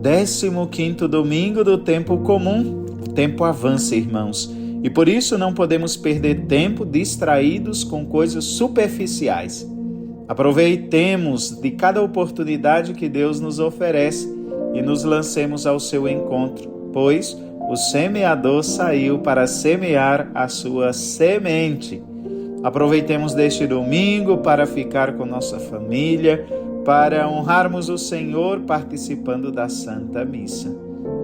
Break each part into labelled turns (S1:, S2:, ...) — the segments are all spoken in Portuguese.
S1: 15º domingo do tempo comum. O tempo avança, irmãos, e por isso não podemos perder tempo distraídos com coisas superficiais. Aproveitemos de cada oportunidade que Deus nos oferece e nos lancemos ao seu encontro, pois o semeador saiu para semear a sua semente. Aproveitemos deste domingo para ficar com nossa família, para honrarmos o Senhor participando da Santa Missa.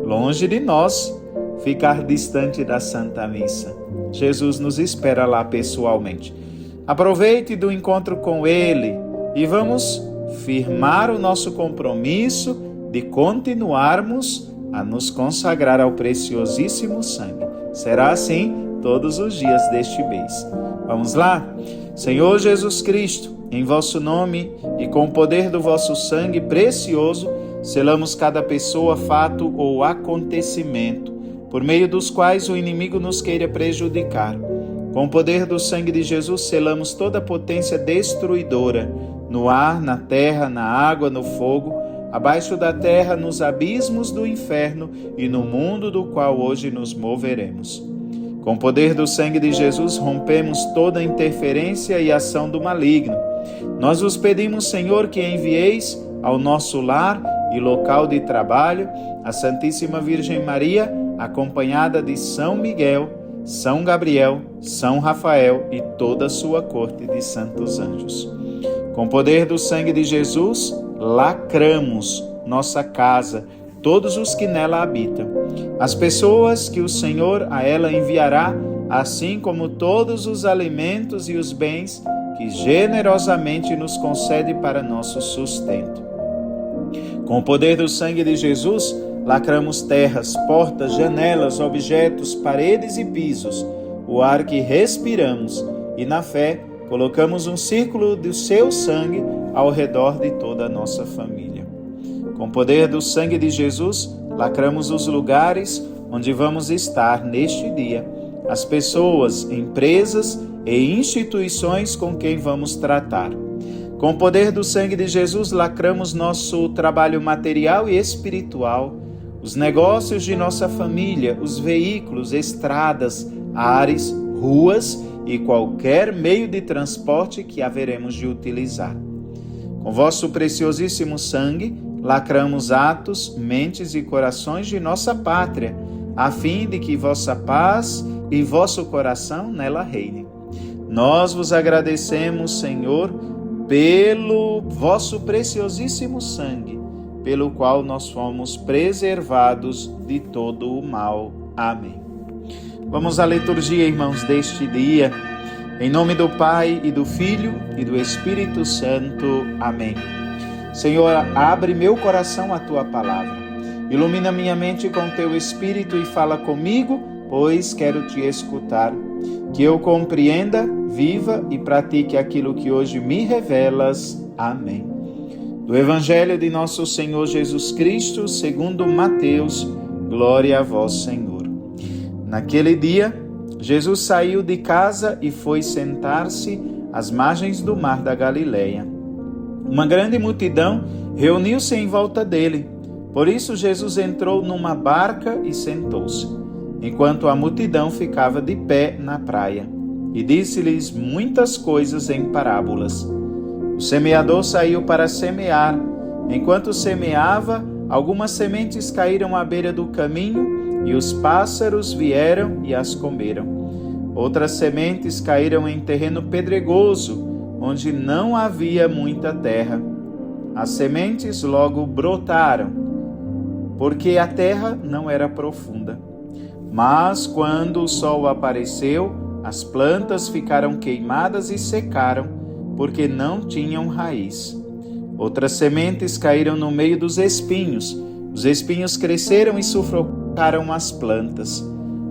S1: Longe de nós ficar distante da Santa Missa. Jesus nos espera lá pessoalmente. Aproveite do encontro com Ele e vamos firmar o nosso compromisso de continuarmos a nos consagrar ao preciosíssimo sangue. Será assim todos os dias deste mês. Vamos lá? Senhor Jesus Cristo, em vosso nome e com o poder do vosso sangue precioso, selamos cada pessoa, fato ou acontecimento, por meio dos quais o inimigo nos queira prejudicar. Com o poder do sangue de Jesus, selamos toda a potência destruidora, no ar, na terra, na água, no fogo, abaixo da terra, nos abismos do inferno e no mundo do qual hoje nos moveremos. Com o poder do sangue de Jesus, rompemos toda interferência e ação do maligno. Nós vos pedimos, Senhor, que envieis ao nosso lar e local de trabalho a Santíssima Virgem Maria, acompanhada de São Miguel, São Gabriel, São Rafael e toda a sua corte de santos anjos. Com o poder do sangue de Jesus, lacramos nossa casa, todos os que nela habitam, as pessoas que o Senhor a ela enviará, assim como todos os alimentos e os bens que generosamente nos concede para nosso sustento. Com o poder do sangue de Jesus, lacramos terras, portas, janelas, objetos, paredes e pisos, o ar que respiramos, e na fé colocamos um círculo do seu sangue ao redor de toda a nossa família. Com o poder do sangue de Jesus, lacramos os lugares onde vamos estar neste dia, as pessoas, empresas e instituições com quem vamos tratar. Com o poder do sangue de Jesus, lacramos nosso trabalho material e espiritual, os negócios de nossa família, os veículos, estradas, ares, ruas e qualquer meio de transporte que haveremos de utilizar. Com vosso preciosíssimo sangue, lacramos atos, mentes e corações de nossa pátria, a fim de que vossa paz e vosso coração nela reine. Nós vos agradecemos, Senhor, pelo vosso preciosíssimo sangue, pelo qual nós fomos preservados de todo o mal. Amém. Vamos à liturgia, irmãos, deste dia. Em nome do Pai, e do Filho, e do Espírito Santo. Amém. Senhor, abre meu coração à Tua palavra. Ilumina minha mente com Teu Espírito e fala comigo, pois quero Te escutar. Que eu compreenda, viva e pratique aquilo que hoje me revelas. Amém. Do Evangelho de nosso Senhor Jesus Cristo, segundo Mateus, glória a vós, Senhor. Naquele dia, Jesus saiu de casa e foi sentar-se às margens do mar da Galileia. Uma grande multidão reuniu-se em volta dele. Por isso, Jesus entrou numa barca e sentou-se, enquanto a multidão ficava de pé na praia, e disse-lhes muitas coisas em parábolas. O semeador saiu para semear. Enquanto semeava, algumas sementes caíram à beira do caminho, e os pássaros vieram e as comeram. Outras sementes caíram em terreno pedregoso, onde não havia muita terra. As sementes logo brotaram, porque a terra não era profunda. Mas quando o sol apareceu, as plantas ficaram queimadas e secaram, porque não tinham raiz. Outras sementes caíram no meio dos espinhos. Os espinhos cresceram e sufocaram as plantas.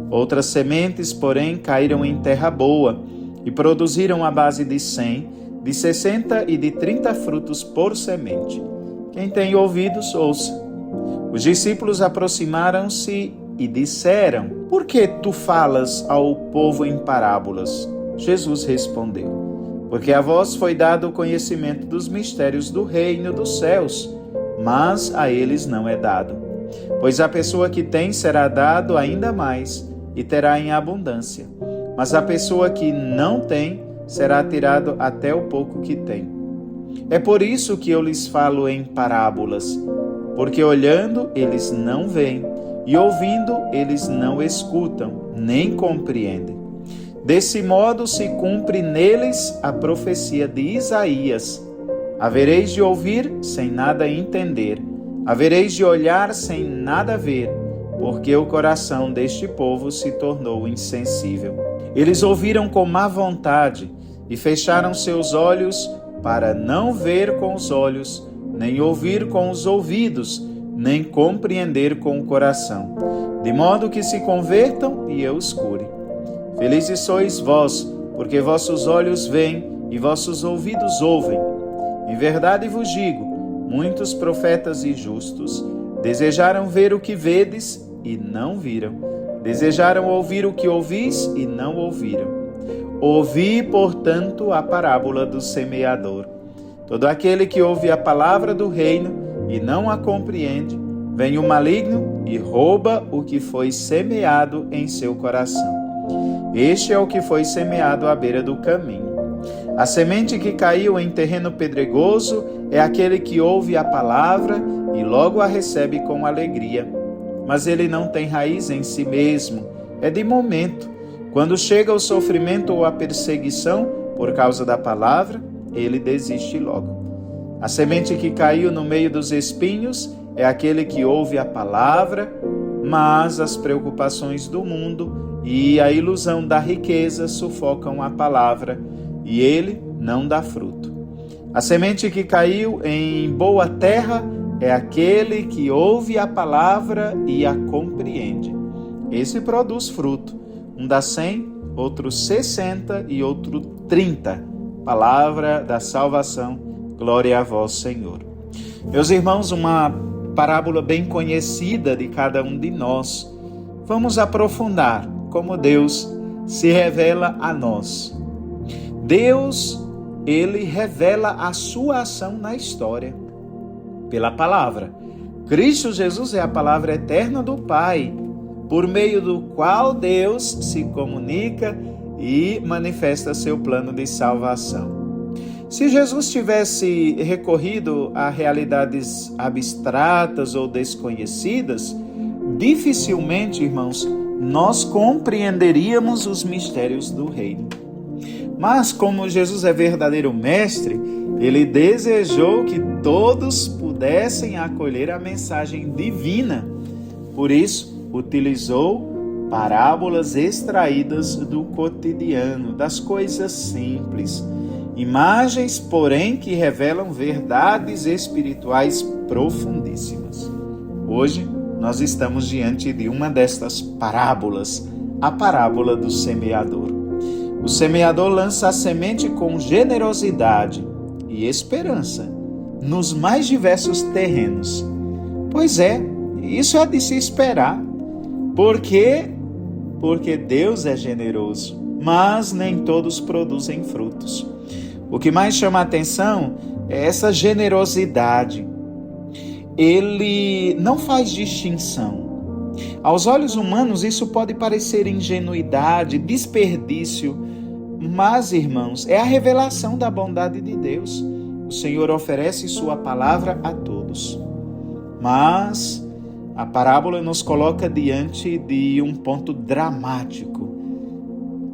S1: Outras sementes, porém, caíram em terra boa e produziram à base de 100, de 60 e de 30 frutos por semente. Quem tem ouvidos, ouça. Os discípulos aproximaram-se e disseram: Por que tu falas ao povo em parábolas? Jesus respondeu: Porque a vós foi dado o conhecimento dos mistérios do reino dos céus, mas a eles não é dado. Pois a pessoa que tem será dado ainda mais e terá em abundância. Mas a pessoa que não tem será tirado até o pouco que tem. É por isso que eu lhes falo em parábolas, porque olhando eles não veem, e ouvindo eles não escutam, nem compreendem. Desse modo se cumpre neles a profecia de Isaías: havereis de ouvir sem nada entender, havereis de olhar sem nada ver, porque o coração deste povo se tornou insensível. Eles ouviram com má vontade e fecharam seus olhos para não ver com os olhos, nem ouvir com os ouvidos, nem compreender com o coração, de modo que se convertam e eu os cure. Felizes sois vós, porque vossos olhos veem e vossos ouvidos ouvem. Em verdade vos digo, muitos profetas e justos desejaram ver o que vedes e não viram. Desejaram ouvir o que ouvis e não ouviram. Ouvi, portanto, a parábola do semeador. Todo aquele que ouve a palavra do reino e não a compreende, vem o maligno e rouba o que foi semeado em seu coração. Este é o que foi semeado à beira do caminho. A semente que caiu em terreno pedregoso é aquele que ouve a palavra e logo a recebe com alegria. Mas ele não tem raiz em si mesmo, é de momento. Quando chega o sofrimento ou a perseguição por causa da palavra, ele desiste logo. A semente que caiu no meio dos espinhos é aquele que ouve a palavra, mas as preocupações do mundo e a ilusão da riqueza sufocam a palavra e ele não dá fruto. A semente que caiu em boa terra é aquele que ouve a palavra e a compreende. Esse produz fruto, um dá 100, outro 60 e outro 30. Palavra da salvação, glória a vós, Senhor. Meus irmãos, uma parábola bem conhecida de cada um de nós. Vamos aprofundar como Deus se revela a nós. Deus, ele revela a sua ação na história pela palavra. Cristo Jesus é a palavra eterna do Pai, por meio do qual Deus se comunica e manifesta seu plano de salvação. Se Jesus tivesse recorrido a realidades abstratas ou desconhecidas, dificilmente, irmãos, nós compreenderíamos os mistérios do reino. Mas como Jesus é verdadeiro mestre, ele desejou que todos pudessem acolher a mensagem divina. Por isso, utilizou parábolas extraídas do cotidiano, das coisas simples. Imagens, porém, que revelam verdades espirituais profundíssimas. Hoje, nós estamos diante de uma destas parábolas, a parábola do semeador. O semeador lança a semente com generosidade e esperança nos mais diversos terrenos. Pois é, isso é de se esperar. Por quê? Porque Deus é generoso, mas nem todos produzem frutos. O que mais chama a atenção é essa generosidade. Ele não faz distinção. Aos olhos humanos, isso pode parecer ingenuidade, desperdício, mas, irmãos, é a revelação da bondade de Deus. O Senhor oferece sua palavra a todos. Mas a parábola nos coloca diante de um ponto dramático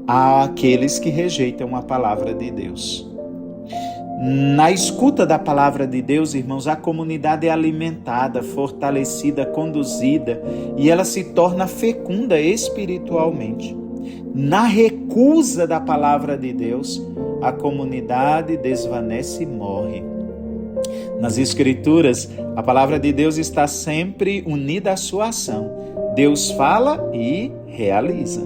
S1: àqueles que rejeitam a palavra de Deus. Na escuta da palavra de Deus, irmãos, a comunidade é alimentada, fortalecida, conduzida e ela se torna fecunda espiritualmente. Na recusa da palavra de Deus, a comunidade desvanece e morre. Nas Escrituras, a palavra de Deus está sempre unida à sua ação. Deus fala e realiza.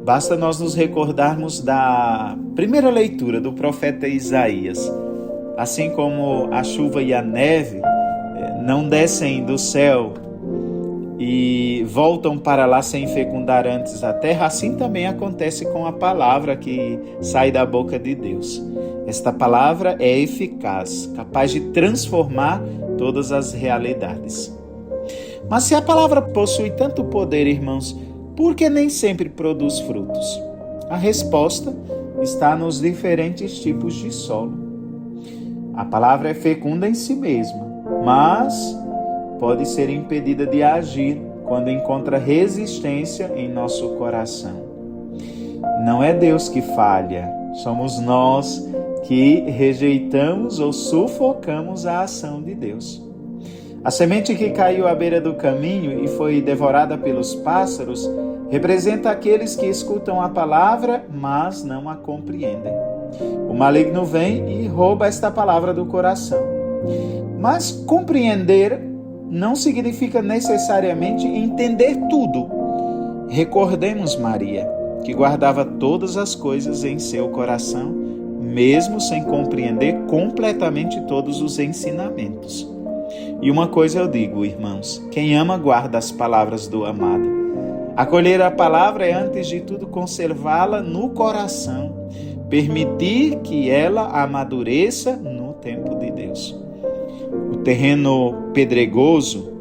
S1: Basta nós nos recordarmos da primeira leitura do profeta Isaías. Assim como a chuva e a neve não descem do céu e voltam para lá sem fecundar antes a terra, assim também acontece com a palavra que sai da boca de Deus. Esta palavra é eficaz, capaz de transformar todas as realidades. Mas se a palavra possui tanto poder, irmãos, por que nem sempre produz frutos? A resposta está nos diferentes tipos de solo. A palavra é fecunda em si mesma, mas pode ser impedida de agir quando encontra resistência em nosso coração. Não é Deus que falha, somos nós que rejeitamos ou sufocamos a ação de Deus. A semente que caiu à beira do caminho e foi devorada pelos pássaros representa aqueles que escutam a palavra, mas não a compreendem. O maligno vem e rouba esta palavra do coração. Mas compreender não significa necessariamente entender tudo. Recordemos Maria, que guardava todas as coisas em seu coração, mesmo sem compreender completamente todos os ensinamentos. E uma coisa eu digo, irmãos, quem ama guarda as palavras do amado. Acolher a palavra é, antes de tudo, conservá-la no coração, permitir que ela amadureça no tempo de Deus. O terreno pedregoso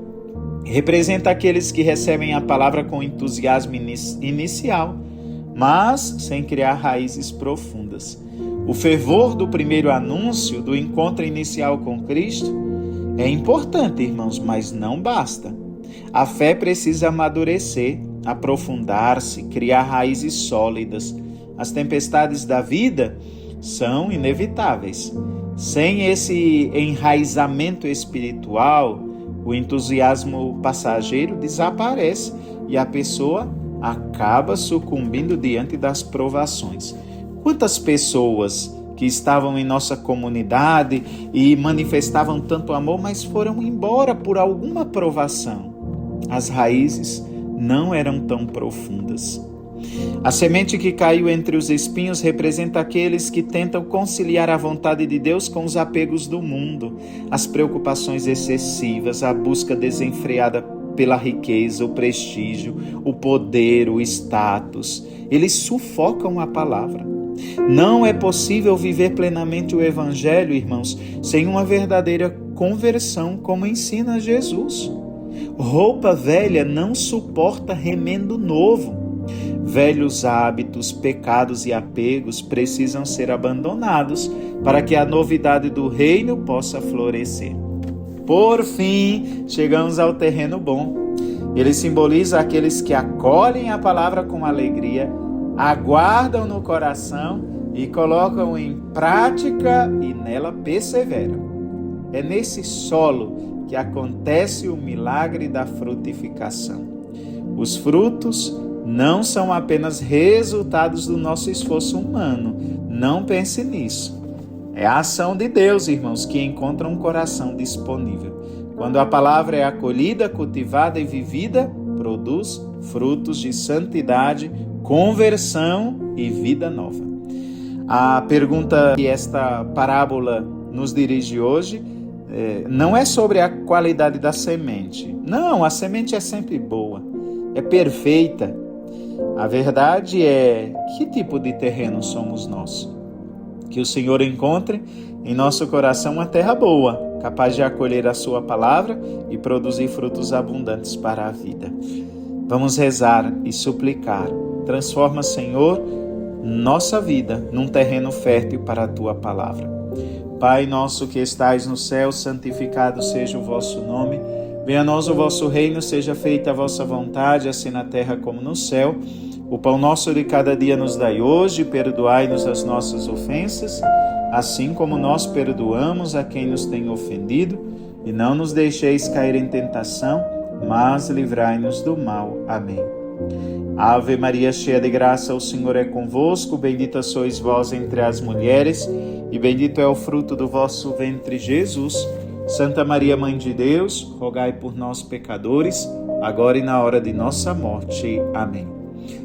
S1: representa aqueles que recebem a palavra com entusiasmo inicial, mas sem criar raízes profundas. O fervor do primeiro anúncio, do encontro inicial com Cristo, é importante, irmãos, mas não basta. A fé precisa amadurecer, aprofundar-se, criar raízes sólidas. As tempestades da vida são inevitáveis. Sem esse enraizamento espiritual, o entusiasmo passageiro desaparece e a pessoa acaba sucumbindo diante das provações. Quantas pessoas que estavam em nossa comunidade e manifestavam tanto amor, mas foram embora por alguma provação. As raízes não eram tão profundas. A semente que caiu entre os espinhos representa aqueles que tentam conciliar a vontade de Deus com os apegos do mundo, as preocupações excessivas, a busca desenfreada pela riqueza, o prestígio, o poder, o status. Eles sufocam a palavra. Não é possível viver plenamente o Evangelho, irmãos, sem uma verdadeira conversão, como ensina Jesus. Roupa velha não suporta remendo novo. Velhos hábitos, pecados e apegos precisam ser abandonados para que a novidade do reino possa florescer. Por fim, chegamos ao terreno bom. Ele simboliza aqueles que acolhem a palavra com alegria, aguardam no coração e colocam em prática e nela perseveram. É nesse solo que acontece o milagre da frutificação. Os frutos não são apenas resultados do nosso esforço humano. Não pense nisso. É a ação de Deus, irmãos, que encontra um coração disponível. Quando a palavra é acolhida, cultivada e vivida, produz frutos de santidade, conversão e vida nova. A pergunta que esta parábola nos dirige hoje não é sobre a qualidade da semente. Não, a semente é sempre boa, é perfeita. A verdade é, que tipo de terreno somos nós? Que o Senhor encontre em nosso coração uma terra boa, capaz de acolher a sua palavra e produzir frutos abundantes para a vida. Vamos rezar e suplicar. Transforma, Senhor, nossa vida num terreno fértil para a tua palavra. Pai nosso que estais no céu, santificado seja o vosso nome. Venha a nós o vosso reino, seja feita a vossa vontade, assim na terra como no céu. O pão nosso de cada dia nos dai hoje, perdoai-nos as nossas ofensas, assim como nós perdoamos a quem nos tem ofendido, e não nos deixeis cair em tentação, mas livrai-nos do mal. Amém. Ave Maria, cheia de graça, o Senhor é convosco, bendita sois vós entre as mulheres, e bendito é o fruto do vosso ventre, Jesus. Santa Maria, Mãe de Deus, rogai por nós, pecadores, agora e na hora de nossa morte. Amém.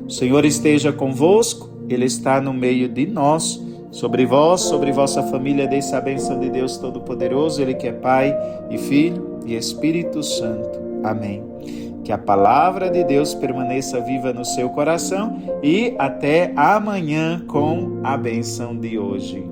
S1: O Senhor esteja convosco, Ele está no meio de nós. Sobre vós, sobre vossa família, desça a bênção de Deus Todo-Poderoso, Ele que é Pai e Filho e Espírito Santo. Amém. Que a palavra de Deus permaneça viva no seu coração e até amanhã com a bênção de hoje.